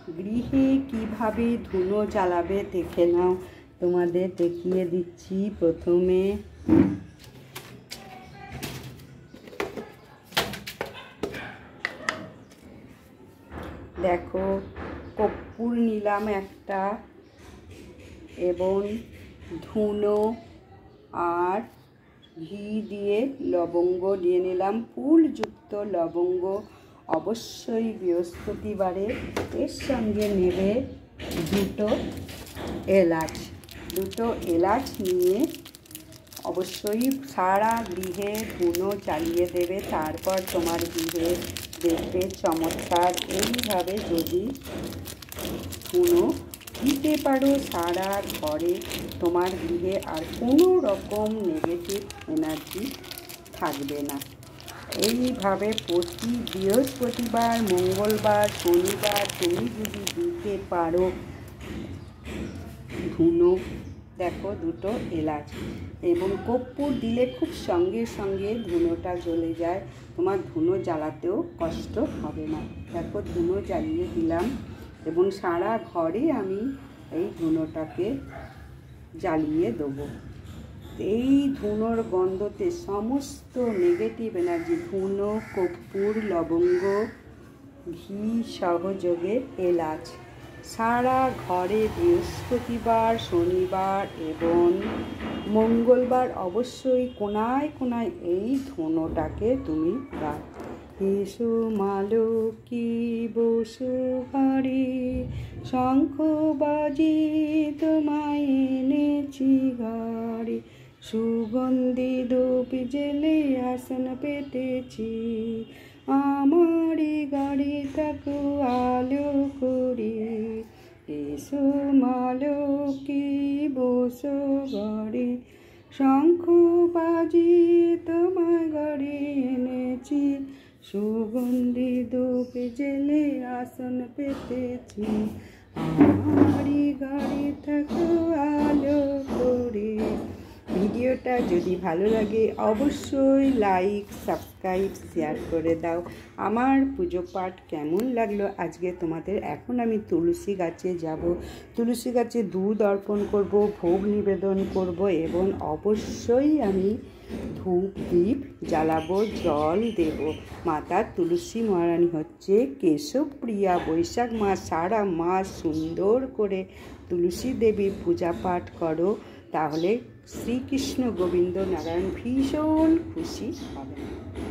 গৃহে কিভাবে ধুনো জ্বালাবে দেখে নাও। তোমাদের দেখিয়ে দিচ্ছি। প্রথমে দেখো, কর্পূর নিলাম একটা, এবং ধুনো আর ঘি দিয়ে লবঙ্গ দিয়ে নিলাম, ফুলযুক্ত লবঙ্গ। অবশ্যই বৃহস্পতিবারে এর সঙ্গে নেবে দুটো এলাচ নিয়ে অবশ্যই সারা গৃহে ধুনো জ্বালিয়ে দেবে। তারপর তোমার গৃহে দেখবে চমৎকার। এইভাবে যদি ধুনো দিতে পারো সারা ঘরে, তোমার গৃহে আর কোনো রকম নেগেটিভ এনার্জি থাকবে না। এইভাবে প্রতি বৃহস্পতিবার, মঙ্গলবার, শনিবার তুমি যদি দিতে পারো ধুনো, দেখো দুটো এলাচ এবং কর্পূর দিলে খুব সঙ্গে সঙ্গে ধুনোটা জ্বলে যায়, তোমার ধুনো জ্বালাতেও কষ্ট হবে না। দেখো ধুনো জ্বালিয়ে দিলাম এবং সারা ঘরে আমি এই ধুনোটাকে জ্বালিয়ে দেবো। এই ধুনোর গন্ধতে সমস্ত নেগেটিভ এনার্জি, ধুনো, কর্পূর, লবঙ্গ, ঘি সহযোগে এলাচ, সারা ঘরে বৃহস্পতিবার, শনিবার এবং মঙ্গলবার অবশ্যই কোনায় কোনায় এই ধুনোটাকে তুমি দাও। এসো মালকী বসু ঘরে, শঙ্খ বাজি তোমায় এনেছি ঘরে, সুগন্ধি ধূপ জেলে আসন পেতেছি, আমারই ঘরে থাকো আলো করে। এসো মালকী বসু ঘরে, শঙ্খ বাজি তোমায় ঘরে এনেছি, সুগন্ধি ধূপ জেলে আসন পেতেছি, আমারই ঘরে থাকো আলো করে। ভিডিওটা যদি ভালো লাগে অবশ্যই লাইক, সাবস্ক্রাইব, শেয়ার করে দাও। আমার পুজো পাঠ কেমন লাগলো আজকে তোমাদের। এখন আমি তুলসী গাছে যাব, তুলসী গাছে দুধ অর্পণ করব, ভোগ নিবেদন করব এবং অবশ্যই আমি ধূপ দীপ জ্বালাবো, জল দেব। মাতা তুলসী মহারানী হচ্ছে কেশবপ্রিয়া। বৈশাখ মাস সারা মাস সুন্দর করে তুলসী দেবীর পূজা পাঠ করো, তাহলে শ্রীকৃষ্ণ গোবিন্দ নারায়ণ ভীষণ খুশি হবেন।